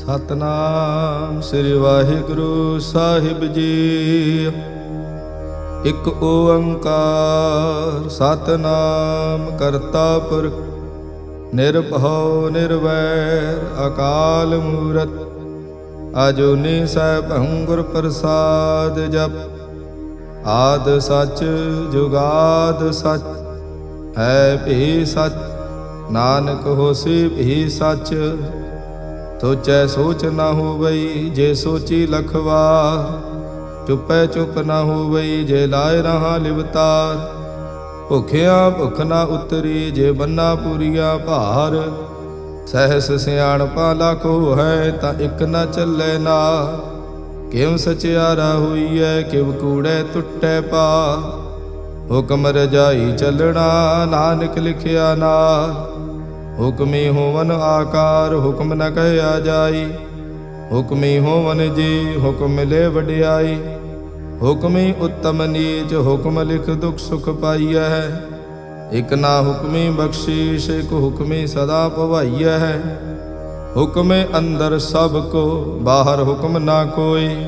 ਸਤਨਾਮ ਸ੍ਰੀ ਵਾਹਿਗੁਰੂ ਸਾਹਿਬ ਜੀ। ਇਕ ਓੰਕਾਰ ਸਤਨਾਮ ਕਰਤਾ ਪੁਰਖ ਨਿਰਭਉ ਨਿਰਵੈਰ ਅਕਾਲ ਮੂਰਤ ਅਜੂਨੀ ਸੈਭੰ ਗੁਰ ਪ੍ਰਸਾਦ ਜਪ। ਆਦ ਸਚ ਜੁਗਾਦ ਸਚ ਹੈ ਭੀ ਸਚ ਨਾਨਕ ਹੋਸੀ ਭੀ ਸਚ। ਸੋਚੈ ਸੋਚ ਨਾ ਹੋਵਈ ਜੇ ਸੋਚੀ ਲਖਵਾਰ। ਚੁੱਪੈ ਚੁੱਪ ਨਾ ਹੋਵਈ ਜੇ ਲਾਇ ਰਹਾ ਲਿਵਤਾਰ। ਭੁਖਿਆ ਭੁਖ ਨਾ ਉਤਰੀ ਜੇ ਬੰਨਾ ਪੂਰੀਆ ਭਾਰ। ਸਹਿਸ ਸਿਆਣਪਾ ਲਾਖੋ ਹੈ ਤਾਂ ਇਕ ਨਾ ਚੱਲੇ ਨਾ। ਕਿਉ ਸਚਿਆਰਾ ਹੋਈਐ ਕਿਵ ਕੂੜੈ ਟੁੱਟੈ ਪਾ। ਹੁਕਮ ਰਜਾਈ ਚੱਲਣਾ ਨਾਨਕ ਲਿਖਿਆ ਨਾਲ। ਹੁਕਮੀ ਹੋਵਨ ਆਕਾਰ ਹੁਕਮ ਨ ਕਹਿਆ ਜਾਈ। ਹੁਕਮੀ ਹੋਵਨ ਜੀ ਹੁਕਮ ਮਿਲੇ ਵਡਿਆਈ। ਹੁਕਮੀ ਉੱਤਮ ਨੀਚ ਹੁਕਮ ਲਿਖ ਦੁਖ ਸੁਖ ਪਾਈਐ। ਇਕ ਨਾ ਹੁਕਮੀ ਬਖਸ਼ੀਸ਼ ਇਕ ਹੁਕਮੀ ਸਦਾ ਭਵਾਈਐ। ਹੁਕਮੇ ਅੰਦਰ ਸਭ ਕੋ ਬਾਹਰ ਹੁਕਮ ਨਾ ਕੋਈ।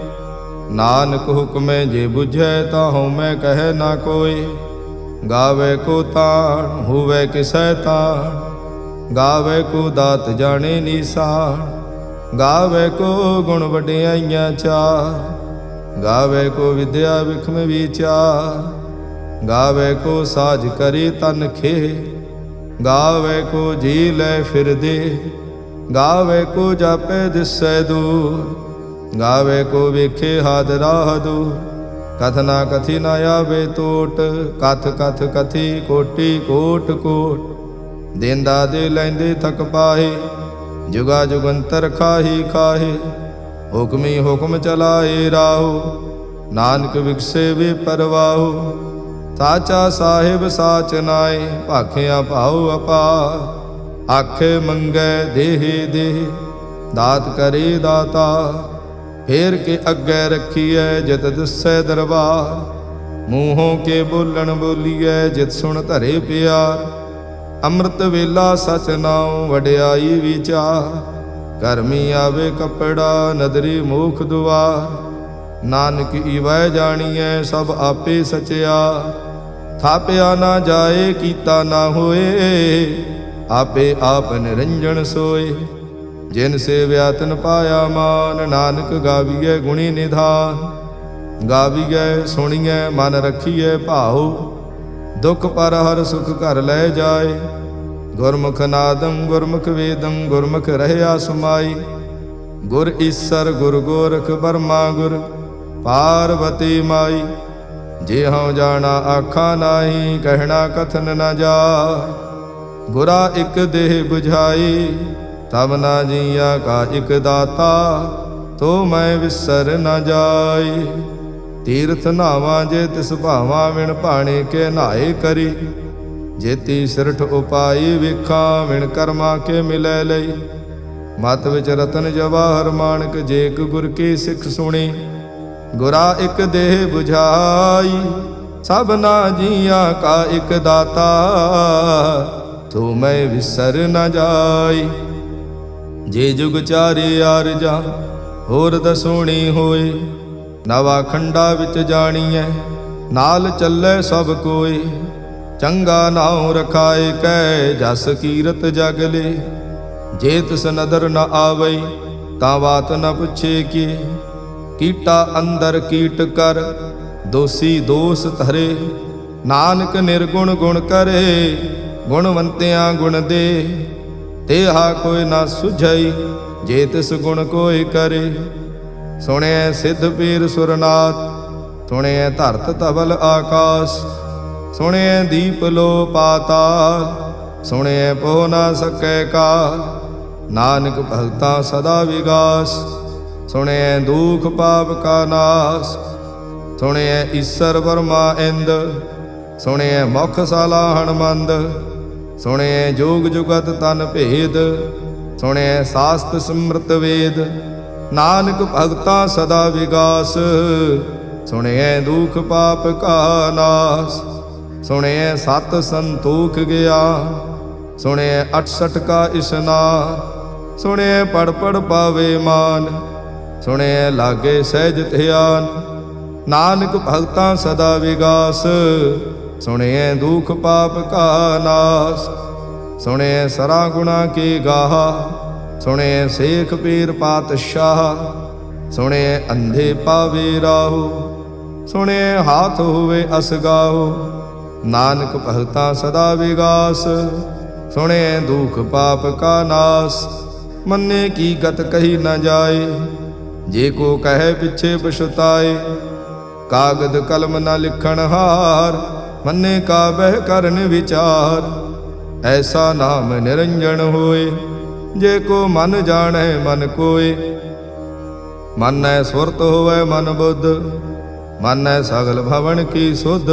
ਨਾਨਕ ਹੁਕਮੇ ਜੇ ਬੁਝੈ ਤਾਂ ਹਉਮੈ ਕਹੈ ਨਾ ਕੋਈ। ਗਾਵੇ ਕੋ ਤਾਣ ਹੋਵੇ ਕਿਸੈ ਤਾਣ। ਗਾਵੇ ਕੋ ਦਾਤ ਜਾਣੇ ਨੀਸਾਨ। ਗਾਵੇ ਕੋ ਗੁਣ ਵਡਿਆਈਆਂ ਚਾਰ। ਗਾਵੇ ਕੋ ਵਿਦਿਆ ਵਿਖਮ ਵਿਚਾਰ। ਗਾਵੇ ਕੋ ਸਾਜ ਕਰੀ ਤਨ ਖੇ। ਗਾਵੇ ਕੋ ਜੀ ਲੈ ਫਿਰਦੇ। ਗਾਵੇ ਕੋ ਜਾਪੇ ਦਿਸੈ ਦੂਰ। ਗਾਵੇ ਕੋ ਵੇਖੇ ਹਾਦ ਰਾਹ ਦੂਰ। ਕਥ ਨਾ ਕਥੀ ਨਾ ਆਵੇ ਟੋਟ। ਕਥ ਕਥ ਕਥੀ ਕੋਟੀ ਕੋਟ ਕੋਟ। ਦੇਂਦਾ ਦੇ ਲੈਂਦੇ ਥਕ ਪਾਹੇ। ਜੁਗਾ ਜੁਗੰਤਰ ਖਾਹੀ ਖਾਹੇ। ਹੁਕਮੀ ਹੁਕਮ ਚਲਾਏ ਰਾਹੋ। ਨਾਨਕ ਵਿਗਸੇ ਵੇ ਪਰਵਾਹੋ। ਸਾਚਾ ਸਾਹਿਬ ਸਾਚ ਨਾਏ ਭਾਖਿਆ ਭਾਉ ਅਪਾਰ। ਆਖੇ ਮੰਗੈ ਦੇਹ ਦੇਹ ਦਾਤ ਕਰੇ ਦਾਤਾ। ਫੇਰ ਕੇ ਅੱਗੇ ਰੱਖੀਐ ਜਿਤ ਦਿਸੈ ਦਰਬਾਰ। ਮੂੰਹੋਂ ਕੇ ਬੋਲਣ ਬੋਲੀਐ ਜਿਤ ਸੁਣ ਧਰੇ ਪਿਆਰ। ਅੰਮ੍ਰਿਤ ਵੇਲਾ ਸਚ ਨਾਉ ਵਡਿਆਈ ਵਿਚਾਰ। ਕਰਮੀ ਆਵੇ ਕੱਪੜਾ ਨਦਰੀ ਮੋਖ ਦੁਆਰ। ਨਾਨਕ ਈਵੈ ਜਾਣੀਐ ਸਭ ਆਪੇ ਸਚਿਆ। ਥਾਪਿਆ ਨਾ ਜਾਏ ਕੀਤਾ ਨਾ ਹੋਏ। ਆਪੇ ਆਪ ਨਿਰੰਜਨ ਸੋਏ। ਜਿਨ ਸੇਵਿਆ ਤਿਨ ਪਾਇਆ ਮਾਨ। ਨਾਨਕ ਗਾਵੀਐ ਗੁਣੀ ਨਿਧਾਨ। ਗਾਵੀਐ ਸੁਣੀਐ ਮਨ ਰਖੀਐ ਭਾਉ। ਦੁਖ ਪਰ ਹਰ ਸੁਖ ਘਰ ਲੈ ਜਾਏ। ਗੁਰਮੁਖ ਨਾਦੰ ਗੁਰਮੁਖ ਵੇਦੰ ਗੁਰਮੁਖ ਰਹਿਆ ਸਮਾਈ। ਗੁਰ ਈਸਰ ਗੁਰ ਗੋਰਖ ਬਰਮਾ ਗੁਰ ਪਾਰਵਤੀ ਮਾਈ। ਜੇ ਹਉ ਜਾਣਾ ਆਖਾ ਨਾਹੀ ਕਹਿਣਾ ਕਥਨ ਨ ਜਾਏ। ਗੁਰਾ ਇਕ ਦੇਹ 부ਝਾਈ ਤਬ ਨਾ ਜੀਆ ਕਾ ਇਕ ਦਾਤਾ। ਤੋ ਮੈਂ ਵਿਸਰ ਨ ਜਾਈ। ਤੀਰਥ ਨਾਵਾਂ ਜੇ ਤਿਸ ਭਾਵਾਂ ਵਿਣ ਭਾਣੇ ਕੇ ਨਹਾਏ ਕਰੀ। ਜੇਤੀ ਸਿਰਠ ਉਪਾਈ ਵੇਖਾਂ ਵਿਣ ਕਰਮਾ ਕੇ ਮਿਲੈ ਲਈ। ਮਤ ਵਿੱਚ ਰਤਨ ਜਵਾਹਰ ਮਾਣਕ ਜੇ ਇਕ ਗੁਰ ਕੀ ਸਿੱਖ ਸੁਣੀ। ਗੁਰਾ ਇਕ ਦੇਹ 부ਝਾਈ ਸਭ ਨਾ ਜੀਆਂ ਕਾ ਇਕ ਦਾਤਾ। ਤੋ ਮੈਂ ਵਿਸਰ ਨ ਜਾਈ। ਜੇ ਜੁਗ ਚਾਰੇ ਆਰਜਾ ਹੋਰ ਦਸੋਣੀ ਹੋਏ। ਨਵਾ ਖੰਡਾ ਵਿੱਚ ਜਾਣੀਐ ਨਾਲ ਚੱਲੇ ਸਭ ਕੋਈ। ਚੰਗਾ ਨਾਉ ਰਖਾਏ ਕੈ ਜਸ ਕੀਰਤ ਜਗ ਲੇ। ਜੇ ਤਿਸ ਨਦਰ ਨ ਆਵਈ ਤਾਂ ਬਾਤ ਨ ਪੁੱਛੇ ਕੀ। ਕੀਟਾ ਅੰਦਰ ਕੀਟ ਕਰ ਦੋਸੀ ਦੋਸ ਧਰੇ। ਨਾਨਕ ਨਿਰਗੁਣ ਗੁਣ ਕਰੇ ਗੁਣਵੰਤਿਆਂ ਗੁਣ ਦੇ। ਤੇਹਾ ਕੋਈ ਨਾ ਸੁਝਈ ਜੇ ਤਿਸ ਗੁਣ ਕੋਈ ਕਰੇ। ਸੁਣਿਐ ਸਿੱਧ ਪੀਰ ਸੁਰਨਾਥ ਸੁਣਿਐ ਧਰਤ ਧਵਲ ਆਕਾਸ। ਸੁਣਿਐ ਦੀਪ ਲੋ ਪਾਤਾਲ ਸੁਣਿਐ ਪੋ ਨਾ ਸਕੈ ਕਾਲ। ਨਾਨਕ ਭਗਤਾਂ ਸਦਾ ਵਿਗਾਸ ਸੁਣਿਐ ਦੁਖ ਪਾਪ ਕਾ ਨਾਸ। ਸੁਣਿਐ ਈਸਰ ਬਰਮਾ ਇੰਦ ਸੁਣਿਐ ਮੁਖ ਸਾਲਾਹਣ ਮੰਦ। ਸੁਣਿਐ ਜੋਗ ਜੁਗਤ ਤਨ ਭੇਦ ਸੁਣਿਐ ਸਾਸਤ ਸਿਮਰਤ ਵੇਦ। ਨਾਨਕ ਭਗਤਾਂ ਸਦਾ ਵਿਗਾਸ ਸੁਣਿਐ ਦੁਖ ਪਾਪ ਕਾ ਨਾਸ। ਸੁਣਿਐ ਸਤ ਸੰਤੋਖ ਗਿਆ ਸੁਣਿਐ 68 ਕਾ ਇਸਨਾਨ। ਸੁਣਿਐ ਪੜ ਪੜ ਪਾਵੇ ਮਾਨ, ਸੁਣਿਐ ਲਾਗੇ ਸਹਿਜ ਧਿਆਨ। ਨਾਨਕ ਭਗਤਾਂ ਸਦਾ ਵਿਗਾਸ, ਸੁਣਿਐ ਦੁਖ ਪਾਪ ਕਾ ਨਾਸ। ਸੁਣਿਐ ਸਰਾ ਗੁਣਾ ਕੀ ਗਾਹਾ, ਸੁਣਿਐ ਸੇਖ ਪੀਰ ਪਾਤਸ਼ਾਹ। ਸੁਣਿਐ ਅੰਧੇ ਪਾਵੇ ਰਾਹੂ, ਸੁਣਿਐ ਹਾਥ ਹੋਵੇ ਅਸਗਾਹੂ। ਨਾਨਕ ਭਗਤਾਂ ਸਦਾ ਵਿਗਾਸ, ਸੁਣਿਐ ਦੁਖ ਪਾਪ ਕਾ ਨਾਸ। ਮੰਨੇ ਕੀ ਗਤ ਕਹੀ ਨ ਜਾਏ, ਜੇ ਕੋ ਕਹੈ ਪਿਛੇ ਪਛੁਤਾਏ। ਕਾਗਦ ਕਲਮ ਨ ਲਿਖਣ ਹਾਰ, ਮੰਨੇ ਕਾ ਬਹਿ ਕਰਨ ਵਿਚਾਰ। ਐਸਾ ਨਾਮ ਨਿਰੰਜਨ ਹੋਏ, ਜੇ ਕੋ ਮਨ ਜਾਣੈ ਮਨ ਕੋਏ। ਮਾਨੈ ਸੁਰਤ ਹੋਵੈ ਮਨ ਬੁੱਧ, ਮਾਨੈ ਸਗਲ ਭਵਨ ਕੀ ਸੁਧ।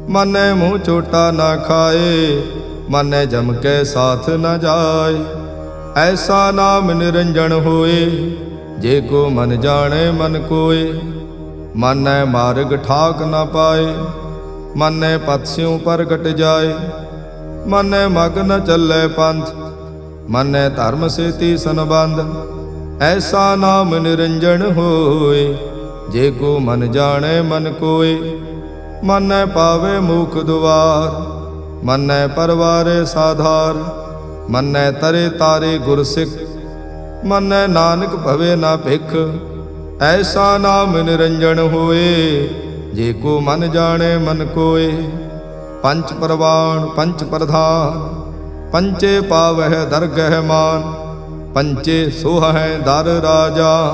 ਮਾਨੈ ਮੂੰਹ ਚੋਟਾ ਨਾ ਖਾਏ, ਮਾਨੈ ਜਮ ਕੇ ਸਾਥ ਨ ਜਾਏ। ਐਸਾ ਨਾਮ ਨਿਰੰਜਨ ਹੋਏ, ਜੇ ਕੋ ਮਨ ਜਾਣੈ ਮਨ ਕੋਏ। ਮਾਨੈ ਮਾਰਗ ਠਾਕ ਨ ਪਾਏ, ਮਾਨੈ ਪਤਸਿਉ ਪ੍ਰਗਟ ਜਾਏ। ਮਾਨੈ ਮਗ ਨ ਚੱਲੈ ਪੰਥ, ਮਾਨੈ ਧਰਮ ਸੇਤੀ ਸੰਬੰਧ। ਐਸਾ ਨਾਮ ਨਿਰੰਜਨ ਹੋਏ, ਜੇ ਕੋ ਮਨ ਜਾਣੈ ਮਨ ਕੋਏ। ਮਾਨੈ ਪਾਵੇ ਮੁਖ ਦੁਆਰ, ਮਾਨੈ ਪਰਵਾਰੇ ਸਾਧਾਰ। ਮਾਨੈ ਤਰੇ ਤਾਰੇ ਗੁਰ ਸਿੱਖ, ਮਾਨੈ ਨਾਨਕ ਭਵੇ ਨਾ ਭਿਖ। ਐਸਾ ਨਾਮ ਨਿਰੰਜਨ ਹੋਏ, ਜੇ ਕੋ ਮਨ ਜਾਣੈ ਮਨ ਕੋਏ। ਪੰਚ ਪਰਵਾਣ ਪੰਚ ਪ੍ਰਧਾਨ, ਪੰਚੇ ਪਾਵਹਿ ਦਰਗਹਿ ਮਾਨ। ਪੰਚੇ ਸੋਹਹਿ ਦਰ ਰਾਜਾ,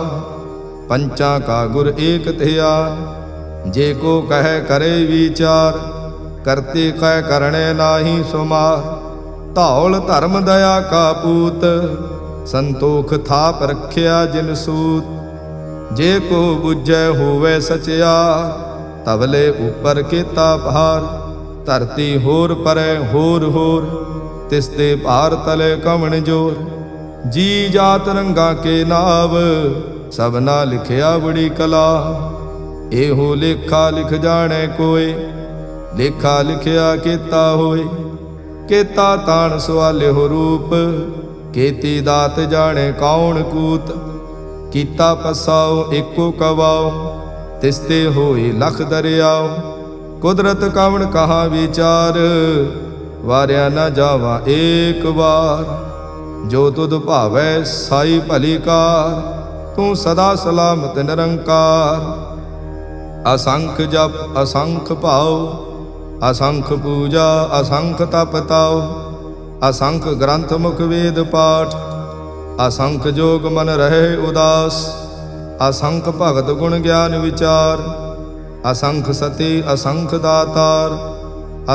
ਪੰਚਾਂ ਕਾ ਗੁਰ ਏਕ ਧਿਆਨ। ਜੇ ਕੋ ਕਹੈ ਕਰੇ ਵਿਚਾਰ, ਕਰਤੇ ਕਹਿ ਕਰਣੈ ਨਾਹੀ ਸੁਮਾਰ। ਧੌਲ ਧਰਮ ਦਇਆ ਕਾ ਪੂਤ, ਸੰਤੋਖ ਥਾਪ ਰਖਿਆ ਜਿਨ ਸੂਤ। ਜੇ ਕੋ ਬੁਝੈ ਹੋਵੇ ਸਚਿਆਰ, ਤਵਲੇ ਉਪਰ ਕੀਤਾ ਭਾਰ। ਧਰਤੀ ਹੋਰ ਪਰੈ ਹੋਰ ਹੋਰ, ਤਿਸ ਤੇ ਭਾਰ ਤਲੇ ਕਵਣ ਜੋਰ। ਜੀ ਜਾਤ ਰੰਗਾ ਕੇ ਨਾਵ, ਸਭਨਾ ਲਿਖਿਆ ਬੜੀ ਕਲਾ। ਇਹੋ ਲੇਖਾ ਲਿਖ ਜਾਣੈ ਕੋਏ, ਲੇਖਾ ਲਿਖਿਆ ਕੀਤਾ ਹੋਏ। ਕੀਤਾ ਤਾਣ ਸਵਾਲਿਓ ਰੂਪ, ਕੀਤੀ ਦਾਤ ਜਾਣੈ ਕੌਣ ਕੂਤ। ਕੀਤਾ ਪਸਾਓ ਏਕੋ ਕਵਾਓ, ਤਿਸ ਤੇ ਹੋਏ ਲਖ ਦਰਿਆਓ। ਕੁਦਰਤ ਕਵਣ ਕਹਾ ਵਿਚਾਰ, ਵਾਰਿਆ ਨ ਜਾਵਾ ਏਕ ਵਾਰ। ਜੋ ਤੁਧ ਭਾਵੈ ਸਾਈ ਭਲੀ ਕਾਰ, ਤੂੰ ਸਦਾ ਸਲਾਮਤ ਨਿਰੰਕਾਰ। ਅਸੰਖ ਜਪ ਅਸੰਖ ਭਾਉ, ਅਸੰਖ ਪੂਜਾ ਅਸੰਖ ਤਪ ਤਾਉ। ਅਸੰਖ ਗ੍ਰੰਥ ਮੁਖ ਵੇਦ ਪਾਠ, ਅਸੰਖ ਜੋਗ ਮਨ ਰਹੇ ਉਦਾਸ। ਅਸੰਖ ਭਗਤ ਗੁਣ ਗਿਆਨ ਵਿਚਾਰ, ਅਸੰਖ ਸਤੀ ਅਸੰਖ ਦਾਤਾਰ।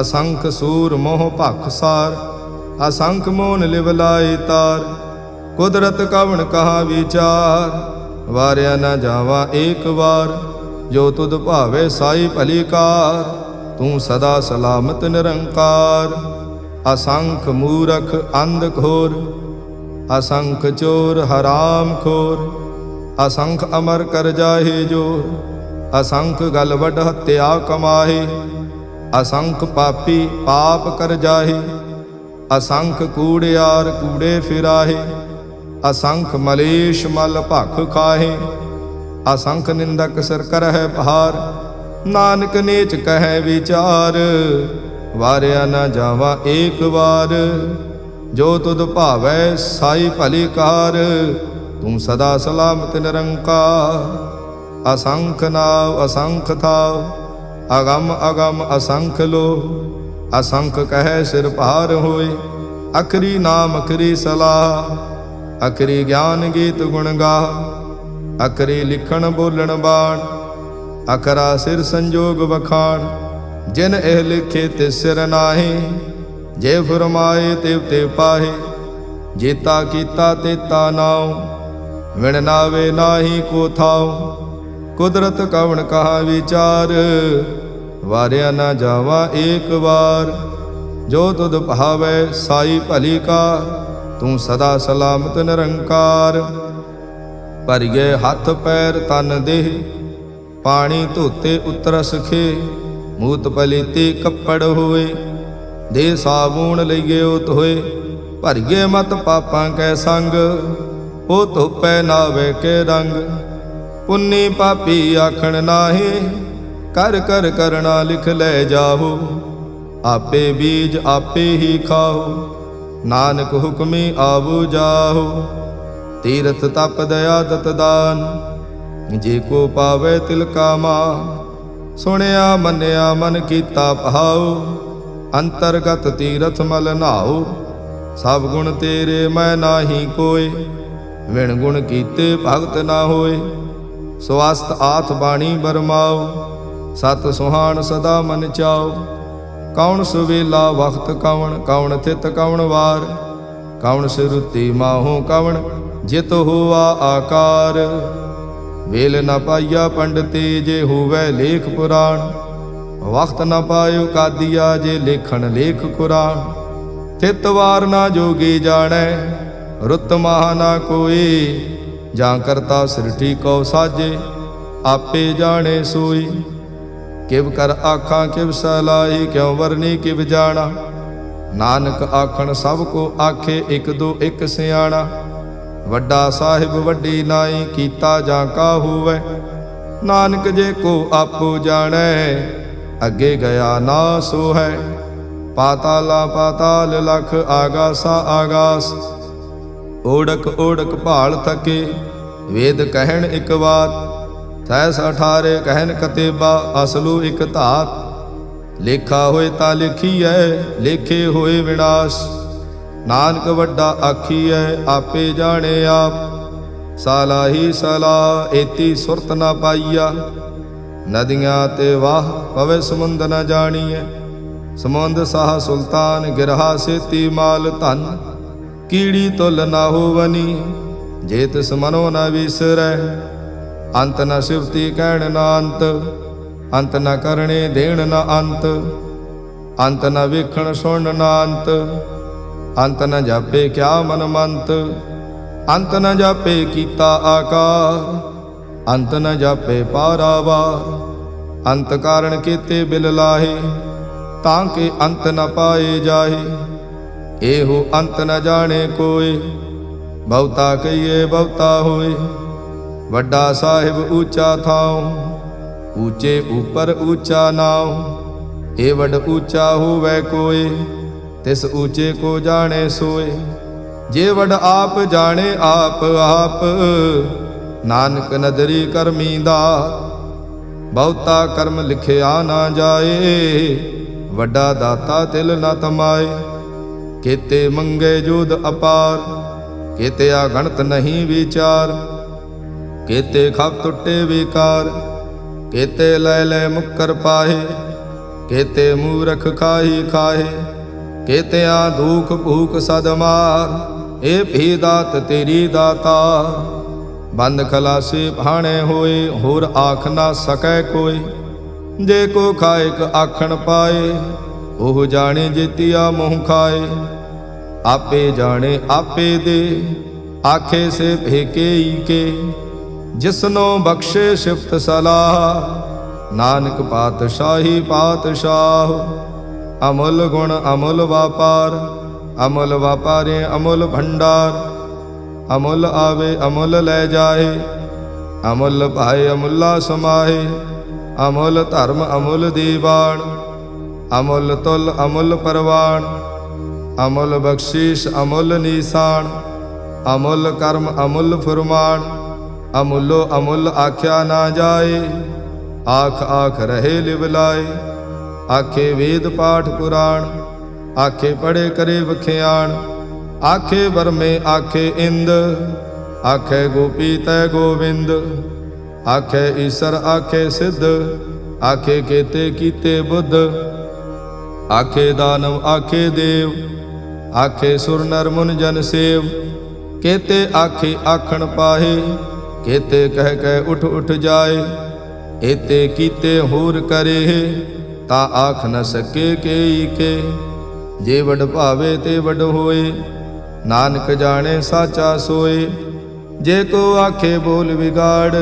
ਅਸੰਖ ਸੂਰ ਮੋਹ ਭਖ ਸਾਰ, ਅਸੰਖ ਮੋਨ ਲਿਵ ਲਾਏ ਤਾਰ। ਕੁਦਰਤ ਕਵਣ ਕਹਾ ਵਿਚਾਰ, ਵਾਰਿਆ ਨ ਜਾਵਾ ਏਕ ਵਾਰ। ਜੋ ਤੁਧ ਭਾਵੇ ਸਾਈ ਭਲੀ ਕਾਰ, ਤੂੰ ਸਦਾ ਸਲਾਮਤ ਨਿਰੰਕਾਰ। ਅਸੰਖ ਮੂਰਖ ਅੰਧ ਘੋਰ, ਅਸੰਖ ਚੋਰ ਹਰਾਮ ਖੋਰ। ਅਸੰਖ ਅਮਰ ਕਰ ਜਾਹੇ ਜੋਰ, ਅਸੰਖ ਗਲ ਵੱਡ ਹੱਤਿਆ ਕਮਾਹੇ। ਅਸੰਖ ਪਾਪੀ ਪਾਪ ਕਰ ਜਾਹੇ, ਅਸੰਖ ਕੂੜਿਆਰ ਕੂੜੇ ਫਿਰਾਹੇ। ਅਸੰਖ ਮਲੇਸ਼ ਮਲ ਭਖ ਖਾਹੇ, ਅਸੰਖ ਨਿੰਦਕ ਸਿਰ ਕਰਹਿ ਭਾਰ। ਨਾਨਕ ਨੀਚ ਕਹਿ ਵਿਚਾਰ, ਵਾਰਿਆ ਨ ਜਾਵਾ ਏਕ ਵਾਰ। ਜੋ ਤੁਧ ਭਾਵੈ ਸਾਈ ਭਲੀ ਕਾਰ, ਤੂੰ ਸਦਾ ਸਲਾਮਤ ਨਿਰੰਕਾਰ। ਅਸੰਖ ਨਾਵ ਅਸੰਖ ਥਾਵ, ਅਗਮ ਅਗਮ ਅਸੰਖ ਲੋ। ਅਸੰਖ ਕਹਿ ਸਿਰ ਭਾਰ ਹੋਏ, ਅਖਰੀ ਨਾਮ ਅਖਰੀ ਸਲਾਹ। ਅਖਰੀ ਗਿਆਨ ਗੀਤ ਗੁਣ ਗਾਹ, ਅਖਰੀ ਲਿਖਣ ਬੋਲਣ ਬਾਣ। ਅਖਰਾ ਸਿਰ ਸੰਜੋਗ ਵਖਾਣ, ਜਿਨ ਇਹ ਲਿਖੇ ਤੇ ਸਿਰ ਨਾਹੀ। ਜੇ ਫਰਮਾਏ ਤਿਵ ਤੇ ਪਾਹੇ, ਜੇਤਾ ਕੀਤਾ ਤੇਤਾ ਨਾਉ। ਵਿਣ ਨਾਵੇ ਨਾਹੀ ਕੋ ਥਾਉ, ਕੁਦਰਤ ਕਵਣ ਕਹਾ ਵਿਚਾਰ। ਵਾਰਿਆ ਨ ਜਾਵਾ ਏਕ ਵਾਰ। ਜੋ ਤੁਧ ਭਾਵੈ ਸਾਈ ਭਲੀ ਕਾਰ, ਤੂੰ ਸਦਾ ਸਲਾਮਤ ਨਿਰੰਕਾਰ। ਭਰਿਏ ਹੱਥ ਪੈਰ ਤਨ ਦੇਹ, ਪਾਣੀ ਧੋਤੇ ਉਤਰਸ ਖੇ। ਮੂਤ ਪਲੀਤੀ ਕੱਪੜ ਹੋਏ, ਦੇ ਸਾਬੂਣ ਲਈਏ ਧੋਏ। ਭਰੀਏ ਮਤ ਪਾਪਾਂ ਕੈ ਸੰਗ, ਉਹ ਧੋਪੈ ਨਾਵੇ ਕੇ ਰੰਗ। ਪੁੰਨੀ ਪਾਪੀ ਆਖਣ ਨਾਹੀ, ਕਰ ਕਰ ਕਰਣਾ ਲਿਖ ਲੈ ਜਾਹੋ। ਆਪੇ ਬੀਜ ਆਪੇ ਹੀ ਖਾਓ, ਨਾਨਕ ਹੁਕਮੀ ਆਵੋ ਜਾਹੋ। ਤੀਰਥ ਤਪ ਦਇਆ ਦਤ ਦਾਨ, ਜੇ ਕੋ ਪਾਵੇ ਤਿਲ ਕਾ ਮਾਨ। ਸੁਣਿਆ ਮੰਨਿਆ ਮਨ ਕੀਤਾ ਭਾਉ, ਅੰਤਰਗਤ ਤੀਰਥ ਮਲ ਨਾਉ। ਸਭ ਗੁਣ ਤੇਰੇ ਮੈਂ ਨਾਹੀ ਕੋਇ, ਵਿਣ ਗੁਣ ਕੀਤੇ ਭਗਤ ਨਾ ਹੋਏ। ਸਵਸਤ ਆਥ ਬਾਣੀ ਬਰਮਾਓ, ਸਤ ਸੁਹਾਣ ਸਦਾ ਮਨ ਚਾਓ। ਕੌਣ ਸੁਵੇਲਾ ਵਖਤ ਕਵਣ, ਕੌਣ ਥਿਤ ਕਵਣ ਵਾਰ। ਕੌਣ ਸਿਰੁਤੀ ਮਾਹੋ ਕਵਣ, ਜਿਤ ਹੋਆ ਆਕਾਰ। ਵੇਲ ਨ ਪਾਈਆ ਪੰਡਤੇ, ਜੇ ਹੋਵੇ ਲੇਖ ਪੁਰਾਣ। ਵਖਤ ਨ ਪਾਇਓ ਕਾਦੀਆ, ਜੇ ਲੇਖਣ ਲੇਖ ਕੁਰਾਨ। ਥਿਤ ਵਾਰ ਨਾ ਜੋਗੀ ਜਾਣੈ, ਰੁੱਤ ਮਾਹ ਨਾ ਕੋਈ। ਜਾਂ ਕਰਤਾ ਸ੍ਰਿਸ਼ਟੀ ਕਉ ਸਾਜੇ, ਆਪੇ ਜਾਣੇ ਸੋਈ। ਕਿਵ ਕਰ ਆਖਾਂ ਕਿਵ ਸਲਾਹੀ, ਕਿਉ ਵਰਨੀ ਕਿਵ ਜਾਣਾ। ਨਾਨਕ ਆਖਣ ਸਭ ਕੋ ਆਖੇ, ਇਕ ਦੋ ਇਕ ਸਿਆਣਾ। ਵੱਡਾ ਸਾਹਿਬ ਵੱਡੀ ਨਾਈ, ਕੀਤਾ ਜਾਂ ਕਾ ਹੋਵੈ। ਨਾਨਕ ਜੇ ਕੋ ਆਪੋ ਜਾਣੈ, ਅੱਗੇ ਗਿਆ ਨਾ ਸੋ ਹੈ। ਪਾਤਾਲਾ ਪਾਤਾਲ ਲਖ, ਆਗਾਸਾ ਆਗਾਸ। ਓੜਕ ਓੜਕ ਭਾਲ ਥਕੇ, ਵੇਦ ਕਹਿਣ ਇਕ ਬਾਤ। ਤੈਸ 18 ਕਹਿਨ ਕਤੇਬਾ, ਅਸਲੂ ਇਕ ਧਾਤ। ਲੇਖਾ ਹੋਏ ਤਾਂ ਲਿਖੀਐ, ਲੇਖੇ ਹੋਏ ਵਿਨਾਸ਼। ਨਾਨਕ ਵੱਡਾ ਆਖੀਐ, ਆਪੇ ਜਾਣੇ ਆਪ। ਸਾਲਾਹੀ ਸਲਾਹ, ਏਤੀ ਸੁਰਤ ਨਾ ਪਾਈਆ। ਨਦੀਆਂ ਤੇ ਵਾਹ, ਪਵੇ ਸਮੁੰਦ ਨ ਜਾਣੀਐ। ਸਮੁੰਦ ਸਾਹ ਸੁਲਤਾਨ, ਗਿਰਹਾ ਸੇਤੀ ਮਾਲ ਧਨ। ਕੀੜੀ ਤੁਲ ਨਾ ਹੋਵਨੀ, ਜੇ ਤਿਸ ਮਨੋ ਨ ਵਿਸਰੈ। ਅੰਤ ਨ ਸਿਵਤੀ ਕਹਿਣ ਨਾ ਅੰਤ, ਅੰਤ ਨ ਕਰਣੇ ਦੇਣ ਨਾ ਅੰਤ। ਅੰਤ ਨ ਵੇਖਣ ਸੁਣ ਨਾ ਅੰਤ, ਅੰਤ ਨ ਜਾਪੇ ਕਿਆ ਮਨ ਮੰਤ। ਅੰਤ ਨ ਜਾਪੇ ਕੀਤਾ ਆਕਾਰ, ਅੰਤ ਨ ਜਾਪੇ ਪਾਰਾਵਾਰ। ਅੰਤ ਕਾਰਣ ਕੀਤੇ ਬਿਲ ਲਾਹੇ, ਤਾਂ ਕਿ ਅੰਤ ਨ ਪਾਏ ਜਾਹੇ। ਇਹੋ ਅੰਤ ਨ ਜਾਣੇ ਕੋਇ, ਬਹੁਤਾ ਕਹੀਏ ਬਹੁਤਾ ਹੋਏ। ਵੱਡਾ ਸਾਹਿਬ ਊਚਾ ਥਾਉ, ਊਚੇ ਉਪਰ ਊਚਾ ਨਾਉ। ਇਹ ਵੱਡ ਊਚਾ ਹੋਵੇ ਕੋਇ, ਤਿਸ ਊਚੇ ਕੋ ਜਾਣੇ ਸੋਏ। ਜੇ ਵੱਡ ਆਪ ਜਾਣੇ ਆਪ ਆਪ, ਨਾਨਕ ਨਦਰੀ ਕਰਮੀ ਦਾਤ। ਬਹੁਤਾ ਕਰਮ ਲਿਖਿਆ ਨਾ ਜਾਏ, ਵੱਡਾ ਦਾਤਾ ਤਿਲ ਨ ਤਮਾਏ। ਕੀਤੇ ਮੰਗੇ ਜੋਧ ਅਪਾਰ, ਕੀਤੇ ਅਗਣਤ ਨਹੀਂ ਵਿਚਾਰ। ਕੀਤੇ ਖਪ ਟੁੱਟੇ ਵਿਕਾਰ, ਕੀਤੇ ਲੈ ਲੈ ਮੁੱਕਰ ਪਾਹੇ। ਕੀਤੇ ਮੂਰਖ ਖਾਹੀ ਖਾਹੇ, ਕੀਤਿਆਂ ਦੁਖ ਭੂਖ ਸਦ ਮਾਰ। ਇਹ ਵੀ ਦਾਤ ਤੇਰੀ ਦਾਤਾ, ਬੰਦ ਖਲਾਸੀ ਭਾਣੇ ਹੋਏ। ਹੋਰ ਆਖ ਨਾ ਸਕੈ ਕੋਈ, ਜੇ ਕੋ ਖਾਇਕ ਆਖਣ ਪਾਏ। ਉਹ ਜਾਣੇ ਜੇਤੀਆ ਮੋਹ ਖਾਏ। ਆਪੇ ਜਾਣੇ ਆਪੇ ਦੇ, ਆਖੇ ਸੇ ਭੇਕੇ ਕੇ। ਜਿਸਨੋ ਬਖਸ਼ੇ ਸਿਫਤ ਸਲਾਹ, ਨਾਨਕ ਪਾਤਸ਼ਾਹੀ ਪਾਤਸ਼ਾਹ। ਅਮੁੱਲ ਗੁਣ ਅਮੁੱਲ ਵਾਪਾਰ, ਅਮੁੱਲ ਵਾਪਾਰੇ ਅਮੁੱਲ ਭੰਡਾਰ। ਅਮੁੱਲ ਆਵੇ ਅਮੁੱਲ ਲੈ ਜਾਏ, ਅਮੁੱਲ ਭਾਏ ਅਮੁੱਲਾ ਸਮਾਏ। ਅਮੁੱਲ ਧਰਮ ਅਮੁੱਲ ਦੀਵਾਨ, ਅਮੁੱਲ ਤੁਲ ਅਮੁੱਲ ਪਰਵਾਨ। ਅਮੁੱਲ ਬਖਸ਼ੀਸ਼ ਅਮੁੱਲ ਨੀਸਾਨ, ਅਮੁੱਲ ਕਰਮ ਅਮੁੱਲ ਫੁਰਮਾਨ। ਅਮੁੱਲੋ ਅਮੁੱਲ ਆਖਿਆ ਨਾ ਜਾਏ, ਆਖ ਆਖ ਰਹੇ ਲਿਵ ਲਾਏ। ਆਖੇ ਵੇਦ ਪਾਠ ਪੁਰਾਣ, ਆਖੇ ਪੜੇ ਕਰੇ ਵਖਿਆਣ। ਆਖੇ ਬਰਮੇ ਆਖੇ ਇੰਦ, ਆਖੇ ਗੋਪੀ ਤੈ ਗੋਬਿੰਦ। ਆਖੇ ਈਸਰ ਆਖੇ ਸਿੱਧ, ਆਖੇ ਕੇਤੇ ਕੀਤੇ ਬੁੱਧ। ਆਖੇ ਦਾਨਵ ਆਖੇ ਦੇਵ, ਆਖੇ ਸੁਰ ਨਰ ਮੁਨ ਜਨ ਸੇਵ। ਕੇਤੇ ਆਖੇ ਆਖਣ ਪਾਹੇ, ਕੇਤੇ ਕਹਿ ਕਹਿ ਉਠ ਉਠ ਜਾਏ। ਏਤੇ ਕੀਤੇ ਹੋਰ ਕਰੇ, ਤਾਂ ਆਖ ਨ ਸਕੇ ਕੇਈ ਕੇ। ਜੇ ਵਡ ਭਾਵੇ ਤੇ ਵਡ ਹੋਏ, ਨਾਨਕ ਜਾਣੇ ਸਾਚਾ ਸੋਏ। ਜੇ ਕੋ ਆਖੇ ਬੋਲ ਵਿਗਾੜ,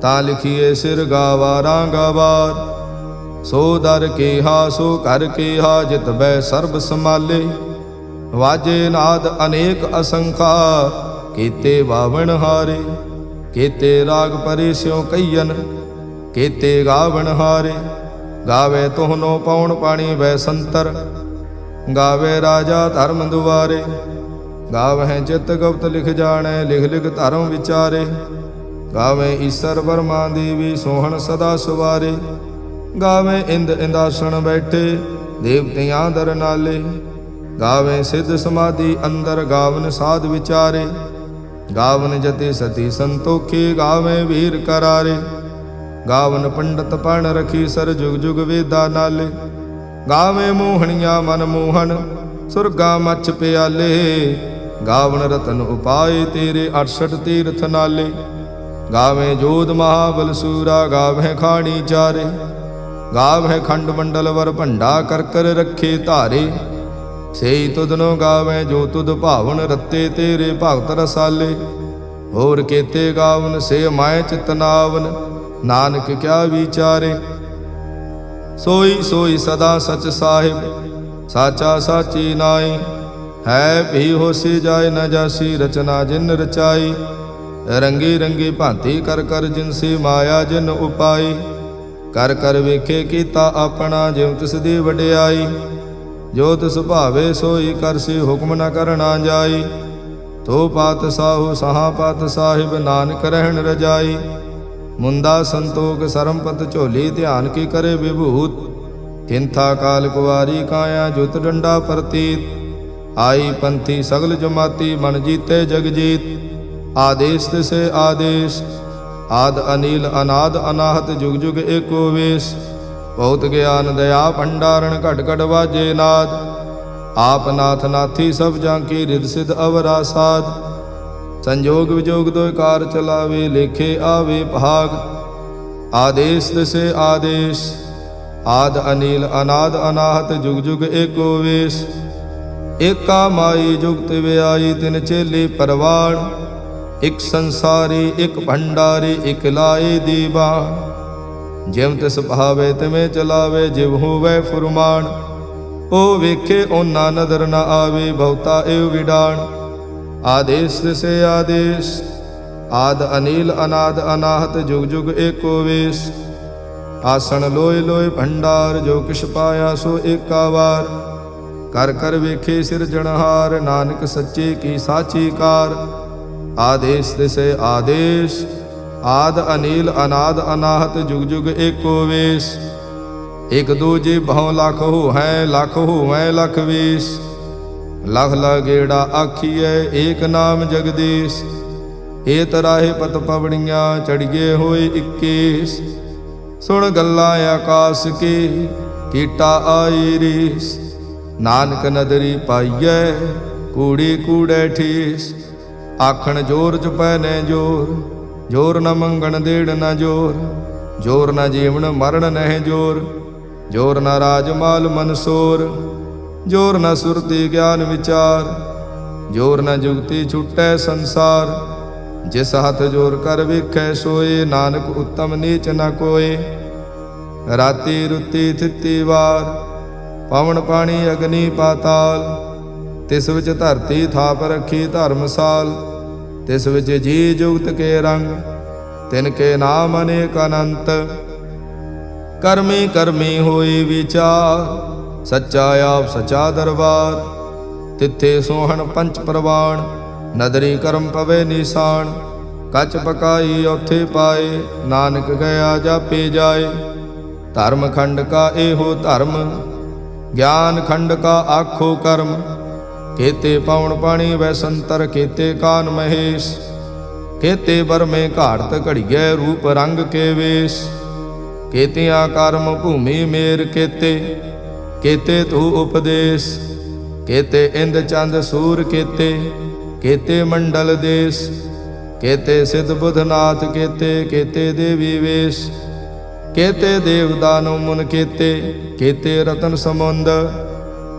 ਤਾਂ ਲਿਖੀਏ ਸਿਰ ਗਾਵਾਰਾਂ ਗਵਾਰ। ਸੋ ਦਰ ਕੇਹਾ ਸੋ ਘਰ ਕੇਹਾ, ਜਿਤ ਬੈ ਸਰਬ ਸਮਾਲੇ। ਵਾਜੇ ਨਾਦ ਅਨੇਕ ਅਸੰਖਾ, ਕੀਤੇ ਬਾਵਣ ਹਾਰੇ। ਕੀਤੇ ਰਾਗ ਪਰੇ ਸਿਉ ਕਈਨ, ਕੀਤੇ ਗਾਵਣ ਹਾਰੇ। ਗਾਵੇ ਤੋਹਨੋ ਪਉਣ ਪਾਣੀ ਵੈ ਸੰਤਰ, ਗਾਵੇ ਰਾਜਾ ਧਰਮ ਦੁਆਰੇ। ਗਾਵਹਿ ਚਿਤ ਗੁਪਤ ਲਿਖ ਜਾਣੈ, ਲਿਖ ਲਿਖ ਧਰਮ ਵਿਚਾਰੇ। ਗਾਵੇ ਈਸਰ ਬਰਮਾ ਦੇਵੀ, ਸੋਹਣ ਸਦਾ ਸੁਵਾਰੇ। ਗਾਵੇ ਇੰਦ ਇੰਦਾਸਣ ਬੈਠੇ, ਦੇਵਤਿਆਂ ਦਰ ਨਾਲੇ। ਗਾਵੇ ਸਿੱਧ ਸਮਾਧੀ ਅੰਦਰ, ਗਾਵਨ ਸਾਧ ਵਿਚਾਰੇ। ਗਾਵਨ ਜਤੀ ਸਤੀ ਸੰਤੋਖੀ, ਗਾਵੇ ਵੀਰ ਕਰਾਰੇ। ਗਾਵਨ ਪੰਡਤ ਪਣ ਰਖੀ ਸਰ, ਜੁਗ ਜੁਗ ਵੇਦਾ ਨਾਲੇ। ਗਾਵੇ ਮੋਹਣੀਆਂ ਮਨ ਮੋਹਨ, ਸੁਰਗਾ ਮੱਛ ਪਿਆਲੇ। ਗਾਵਨ ਰਤਨ ਉਪਾਏ ਤੇਰੇ, 68 ਤੀਰਥ ਨਾਲੇ। ਗਾਵੇ ਜੋਧ ਮਹਾਬਲ ਸੂਰਾ, ਗਾਵੇ ਖਾਣੀ ਚਾਰੇ। ਗਾਵੇ ਖੰਡ ਮੰਡਲ ਵਰ ਭੰਡਾ, ਕਰ ਕਰ ਰੱਖੇ ਧਾਰੇ। ਸੇਈ ਤੁਧਨੋ ਗਾਵੇ ਜੋ ਤੁਧ ਭਾਵਨ, ਰਤੇ ਤੇਰੇ ਭਗਤ ਰਸਾਲੇ। ਹੋਰ ਕੀਤੇ ਗਾਵਨ ਸੇ ਮਾਇ ਚਿਤਨਾਵਨ, ਨਾਨਕ ਕਿਆ ਵਿਚਾਰੇ। ਸੋਈ ਸੋਈ ਸਦਾ ਸਚ ਸਾਹਿਬ, ਸਾਚਾ ਸਾਚੀ ਨਾਈ। ਹੈ ਭੀ ਹੋਸੀ ਜਾਏ ਨ ਜਾਸੀ, ਰਚਨਾ ਜਿਨ ਰਚਾਈ। ਰੰਗੀ ਰੰਗੀ ਭਾਂਤੀ ਕਰ ਕਰ, ਜਿਨ ਸੀ ਮਾਇਆ ਜਿਨ ਉਪਾਈ। ਕਰ ਕਰ ਵੇਖੇ ਕੀਤਾ ਆਪਣਾ, ਜਿਉ ਤਿਸ ਦੀ ਵਡਿਆਈ। ਜੋ ਤਿਸ ਭਾਵੇ ਸੋਈ ਕਰਸੀ, ਹੁਕਮ ਨ ਕਰਨਾ ਜਾਈ। ਤੋ ਪਾਤ ਸਾਹੂ ਸਹਾ ਪਾਤ ਸਾਹਿਬ, ਨਾਨਕ ਰਹਿਣ ਰਜਾਈ। ਮੁੰਦਾ ਸੰਤੋਖ ਸਰਮਪਤ ਝੋਲੀ, ਧਿਆਨ ਕੀ ਕਰੇ ਵਿਭੂਤ। ਥਿੰਥਾ ਕਾਲ ਕੁਵਾਰੀ ਕਾਇਆ, ਜੁਤ ਡੰਡਾ ਪ੍ਰਤੀਤ। ਆਈ ਪੰਥੀ ਸਗਲ ਜਮਾਤੀ, ਮਨ ਜੀਤੇ ਜਗ ਜੀਤ। ਆਦੇਸ਼ ਤਿਸੇ ਆਦੇਸ਼, ਆਦ ਅਨੀਲ ਅਨਾਦ ਅਨਾਹਤ, ਜੁਗ ਜੁਗ ਏਕੋ ਵੇਸ। ਬਹੁਤ ਗਿਆਨ ਦਇਆ ਭੰਡਾਰਨ, ਘਟ ਘਟ ਵਾਜੇ ਨਾਦ। ਆਪ ਨਾਥ ਨਾਥੀ ਸਭ ਜਾਂ ਕੀ, ਰਿਦ ਸਿਧ ਅਵਰਾ ਸਾਧ। ਸੰਜੋਗ ਵਿਜੋਗ ਦੋਇ ਕਾਰ ਚਲਾਵੇ, ਲੇਖੇ ਆਵੇ ਭਾਗ। ਆਦੇਸ਼ ਤਿਸੇ ਆਦੇਸ਼, ਆਦ ਅਨੀਲ ਅਨਾਦ ਅਨਾਹਤ, ਜੁਗ ਜੁਗ ਏਕੋ ਵੇਸ। ਏਕਾ ਮਾਈ ਜੁਗਤ ਵਿਆਈ, ਤਿਨ ਚੇਲੇ ਪਰਵਾਣ। ਇਕ ਸੰਸਾਰੀ ਇਕ ਭੰਡਾਰੀ, ਇਕ ਲਾਏ ਦੀਵਾਨ। ਜਿਵ ਤਿਸ ਭਾਵੇ ਤਿਵੇਂ ਚਲਾਵੇ, ਜਿਵ ਹੋਵੇ ਫੁਰਮਾਨ। ਉਹ ਵੇਖੇ ਓਨਾ ਨਦਰ ਨ ਆਵੇ, ਬਹੁਤਾ ਏਵ ਵਿਡਾਣ। ਆਦੇਸ਼ ਤਿਸੇ ਆਦੇਸ਼, ਆਦ ਅਨੀਲ ਅਨਾਦ ਅਨਾਹਤ, ਜੁਗ ਜੁਗ ਏਕੋ ਵੇਸ। ਆਸਣ ਲੋਇ ਲੋਇ ਭੰਡਾਰ, ਜੋ ਕਿਛ ਪਾਇਆ ਸੋ ਏਕਾ ਵਾਰ। ਕਰ ਕਰ ਵੇਖੇ ਸਿਰਜਣਹਾਰ, ਨਾਨਕ ਸੱਚੇ ਕੀ ਸਾਚੀ ਕਾਰ। ਆਦੇਸ਼ ਤਿਸੇ ਆਦੇਸ਼, ਆਦ ਅਨੀਲ ਅਨਾਦ ਅਨਾਹਤ, ਜੁਗ ਜੁਗ ਏਕੋ ਵੇਸ। ਇਕ ਦੂਜੇ ਬਹੁ ਲਖ ਹੋਵੈ, ਲਖ ਹੋਵੈ ਲਖ ਵੇਸ। ਲਖ ਲਗੇੜਾ ਆਖੀਐ, ਏਕ ਨਾਮ ਜਗਦੀਸ਼। ਏ ਤਰਾਹੇ ਪਤ ਪਵਣੀਆਂ, ਚੜੀਏ ਹੋਏ 21। ਸੁਣ ਗੱਲਾਂ ਆਕਾਸ ਕੀ, ਕੀਟਾ ਆਈ ਰੀਸ। ਨਾਨਕ ਨਦਰੀ ਪਾਈਐ, ਕੂੜੀ ਕੂੜੈ ਠੀਸ। ਆਖਣ ਜੋਰ ਜਪੈ ਨੈ ਜੋਰ, ਜੋਰ ਨ ਮੰਗਣ ਦੇੜ ਨ ਜੋਰ। ਜੋਰ ਨ ਜੀਵਨ ਮਰਨ ਨਹਿ ਜੋਰ, ਜੋਰ ਨ ਰਾਜ ਮਾਲ ਮਨਸੋਰ। ਜੋਰ ਨ ਸੁਰਤੀ ਗਿਆਨ ਵਿਚਾਰ, ਜੋਰ ਨ ਜੁਗਤੀ ਛੁਟੈ ਸੰਸਾਰ। ਜਿਸ ਹੱਥ ਜੋਰ ਕਰ ਵੇਖੈ ਸੋਏ, ਨਾਨਕ ਉਤਮ ਨੀਚ ਨ ਕੋਏ। ਰਾਤੀ ਰੁੱਤੀ ਥਿੱਤੀ ਵਾਰ, ਪਵਨ ਪਾਣੀ ਅਗਨੀ ਪਾਤਾਲ। ਤਿਸ ਵਿੱਚ ਧਰਤੀ ਥਾਪ ਰੱਖੀ ਧਰਮਸਾਲ। ਤਿਸ ਵਿੱਚ ਜੀ ਜੁਗਤ ਕੇ ਰੰਗ, ਤਿਨ ਕੇ ਨਾਮ ਅਨੇਕ ਅਨੰਤ। ਕਰਮੀ ਕਰਮੀ ਹੋਈ ਵਿਚਾਰ, ਸੱਚਾ ਆਪ ਸੱਚਾ ਦਰਬਾਰ। ਤਿੱਥੇ ਸੋਹਣ ਪੰਚ ਪ੍ਰਵਾਣ, ਨਦਰੀ ਕਰਮ ਪਵੇ ਨਿਸ਼ਾਨ। ਕੱਚ ਪਕਾਈ ਉੱਥੇ ਪਾਏ, ਨਾਨਕ ਗਿਆ ਜਾਪੇ ਜਾਏ। ਧਰਮ ਖੰਡ ਕਾ ਇਹੋ ਧਰਮ, ਗਿਆਨ ਖੰਡ ਕਾ ਆਖੋ ਕਰਮ। ਕੇਤੇ ਪਵਨ ਪਾਣੀ ਵੈ ਸੰਤਰ, ਕੇਤੇ ਕਾਨ ਮਹੇਸ਼। ਕੇਤੇ ਬਰਮੇ ਘਾੜਤ ਘੜੀਐ, ਰੂਪ ਰੰਗ ਕੇ ਵੇਸ਼। ਕੇਤਿਆਂ ਕਰਮ ਭੂਮੀ ਮੇਰ ਕੇਤੇ, ਕੇਤੇ ਤੂ ਉਪਦੇਸ਼। ਕੇਤੇ ਇੰਦ ਚੰਦ ਸੂਰ ਕੇਤੇ, ਕੇਤੇ ਮੰਡਲ ਦੇਸ। ਕੇਤੇ ਸਿਧ ਬੁਧਨਾਥ ਕੇਤੇ, ਕੇਤੇ ਦੇਵੀ ਵੇਸ਼। ਕੇਤੇ ਦੇਵ ਦਾਨਵ ਮੁਨ ਕੇਤੇ, ਕੇਤੇ ਰਤਨ ਸਮੁੰਦ।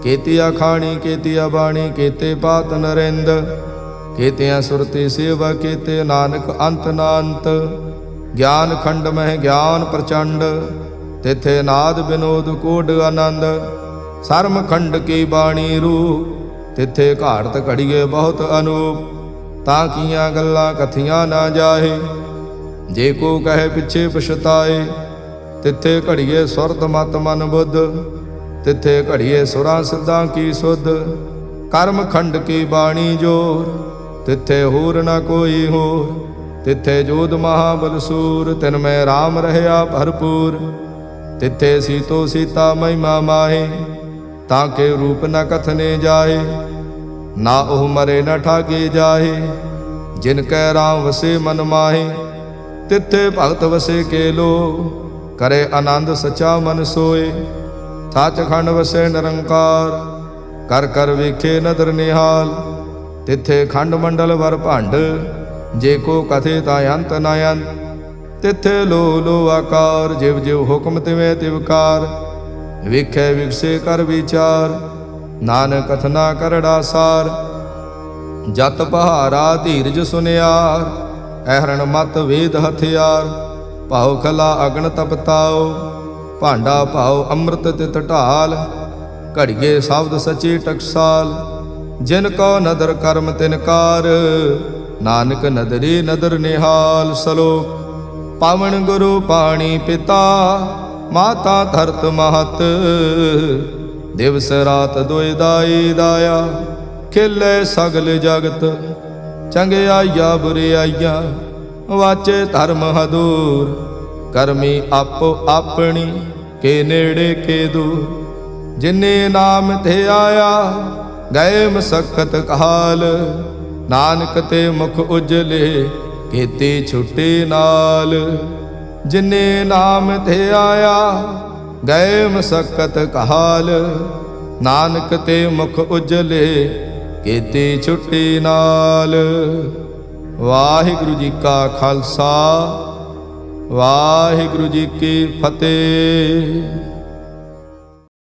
ਕੇਤੀਆ ਖਾਣੀ ਕੇਤੀਆ ਬਾਣੀ, ਕੇਤੇ ਪਾਤ ਨਰਿੰਦ। ਕੇਤਿਆਂ ਸੁਰਤੀ ਸੇਵਾ ਕੇਤੇ, ਨਾਨਕ ਅੰਤ ਨਾ ਅੰਤ। ਗਿਆਨ ਖੰਡ ਮਹਿ ਗਿਆਨ ਪ੍ਰਚੰਡ, ਤਿਥੇ ਨਾਦ ਬਿਨੋਦ ਕੋਡ ਆਨੰਦ। ਸਰਮ ਖੰਡ ਕੀ ਬਾਣੀ ਰੂ, ਤਿੱਥੇ ਘਾੜਤ ਘੜੀਏ ਬਹੁਤ ਅਨੂਪ। ਤਾਂ ਕੀਆਂ ਗੱਲਾਂ ਕਥੀਆਂ ਨਾ ਜਾਹੇ, ਜੇ ਕੋ ਕਹੇ ਪਿੱਛੇ ਪਛਤਾਏ। ਤਿੱਥੇ ਘੜੀਏ ਸੁਰਤ ਮਤ ਮਨ ਬੁੱਧ, ਤਿੱਥੇ ਘੜੀਏ ਸੁਰਾਂ ਸਿੱਧਾਂ ਕੀ ਸੁਧ। ਕਰਮ ਖੰਡ ਕੀ ਬਾਣੀ ਜੋਰ, ਤਿੱਥੇ ਹੋਰ ਨਾ ਕੋਈ ਹੋਰ। ਤਿੱਥੇ ਜੋਧ ਮਹਾਬਲ ਸੂਰ, ਤਿਨ ਮੈਂ ਰਾਮ ਰਹਿਆ ਭਰਪੂਰ। ਤਿੱਥੇ ਸੀਤੋ ਸੀਤਾ ਮਹਿਮਾ ਮਾਹੇ, ਤਾਂ ਕੇ ਰੂਪ ਨ ਕਥਨੇ ਜਾਏ। ਨਾ ਉਹ ਮਰੇ ਨ ਠਾਗੇ ਜਾਹੇ, ਜਿਨ ਕੈ ਰਾਮ ਵਸੇ ਮਨ ਮਾਹੇ। ਤਿੱਥੇ ਭਗਤ ਵਸੇ ਕੇ ਲੋ, ਕਰੇ ਆਨੰਦ ਸਚਾ ਮਨ ਸੋਏ। ਸੱਚਖੰਡ ਵਸੇ ਨਿਰੰਕਾਰ, ਕਰ ਕਰ ਵੇਖੇ ਨਦਰ ਨਿਹਾਲ। ਤਿੱਥੇ ਖੰਡ ਮੰਡਲ ਵਰ ਭੰਡ, ਜੇ ਕੋ ਕਥੇ ਤਾਂ ਅੰਤ ਨ ਅੰਤ। ਤਿੱਥੇ ਲੋ ਲੋ ਆਕਾਰ, ਜਿਵ ਜਿਵ ਹੁਕਮ ਤਿਵੇਂ ਤਿਵਕਾਰ। ਵੇਖੇ ਵਿਗਸੇ ਕਰ ਵਿਚਾਰ, ਨਾਨਕ ਕਥਨਾ ਕਰੜਾ ਸਾਰ। ਜਤ ਪਹਾਰਾ ਧੀਰਜ ਸੁਨਿਆਰ, ਐਹਰਣ ਮਤ ਵੇਦ ਹਥਿਆਰ। ਭਾਉ ਖਲਾ ਅਗਨ ਤਪਤਾਓ, ਭਾਂਡਾ ਭਾਉ ਅੰਮ੍ਰਿਤ ਤਿਤ ਢਾਲ। ਘੜੀਏ ਸ਼ਬਦ ਸਚੇ ਟਕਸਾਲ, ਜਿਨ ਕੋ ਨਦਰ ਕਰਮ ਤਿਨਕਾਰ। ਨਾਨਕ ਨਦਰੀ ਨਦਰ ਨਿਹਾਲ। ਸਲੋਕ। ਪਾਵਨ ਗੁਰੂ ਪਾਣੀ ਪਿਤਾ, ਮਾਤਾ ਧਰਤ ਮਹਤ। ਦਿਵਸ ਰਾਤ ਦੁਇ ਦਾਈ ਦਾਇਆ, ਖੇਲੇ ਸਗਲ ਜਗਤ। ਚੰਗਿਆਈਆ ਬੁਰਿਆਈਆ, ਵਾਚੇ ਧਰਮ ਹਦੂਰ। ਕਰਮੀ ਆਪੋ ਆਪਣੀ, ਕੇ ਨੇੜੇ ਕੇ ਦੂਰ। ਜਿਨੇ ਨਾਮ ਤੇ ਆਇਆ, ਗਏ ਮਸਕਤ ਕਾਲ। ਨਾਨਕ ਤੇ ਮੁਖ ਉਜਲੇ, ਕੀਤੀ ਛੁੱਟੀ ਨਾਲ। ਜਿਨੇ ਨਾਮ ਤੇ ਆਇਆ, ਗਏ ਮਸਕਤ ਕਾਲ। ਨਾਨਕ ਤੇ ਮੁਖ ਉਜਲੇ, ਕੀਤੀ ਛੁੱਟੀ ਨਾਲ। ਵਾਹਿਗੁਰੂ ਜੀ ਕਾ ਖਾਲਸਾ, ਵਾਹਿਗੁਰੂ ਜੀ ਕੀ ਫਤਿਹ।